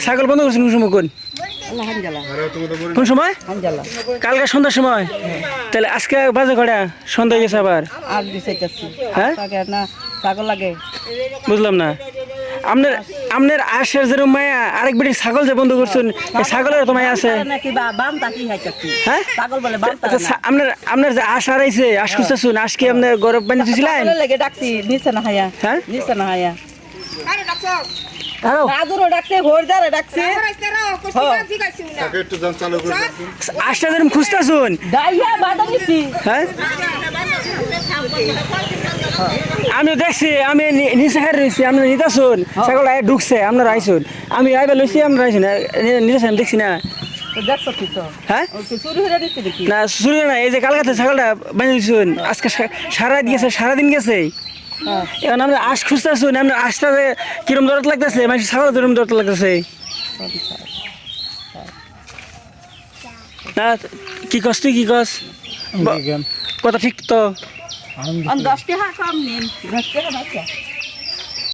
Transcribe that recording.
ছাগল বন্ধ করছেন কোন সময় কোন সময় কালকে সন্ধ্যার সময় তাহলে আজকে বাজে কটা সন্ধ্যা গেছে আবার হ্যাঁ ছাগল লাগে বুঝলাম না আপনার আপনার আশের যেরকম মায়া আরেক বেটি ছাগল যে বন্ধ করছেন ছাগলের তো মায়া আছে হ্যাঁ আপনার আপনার যে আশ হারাইছে আশ খুঁজতেছুন আজকে আপনার গরব পানি দিয়েছিলেন ডাকছি নিচে না হায়া হ্যাঁ নিচে না হায়া হ্যালো রাজুরও ডাকছে ভোরদারে ডাকছে আশটা যেরকম খুঁজতেছুন দাইয়া বাধা দিছি হ্যাঁ আমি দেখছি আমি নিচে হার রয়েছি আপনি নিতেছুন ছাগল ঢুকছে আপনার আইসুন আমি আইবার লইছি আপনার আইসুন নিতেছেন দেখছি না দেখছো কি তো হ্যাঁ চুরি হয়ে দিচ্ছে দেখি না শুরু না এই যে কালকাতে ছাগলটা বানিয়ে দিচ্ছুন আজকে সারাদিন গেছে এখন আমরা আশ খুঁজতেছুন আপনার আশটা যে কিরম দরদ লাগতেছে মানে ছাগল কিরম দরদ লাগতেছে না কি কস তুই কি কস কথা ঠিক তো 10 টাকা কম নিন 10 টাকা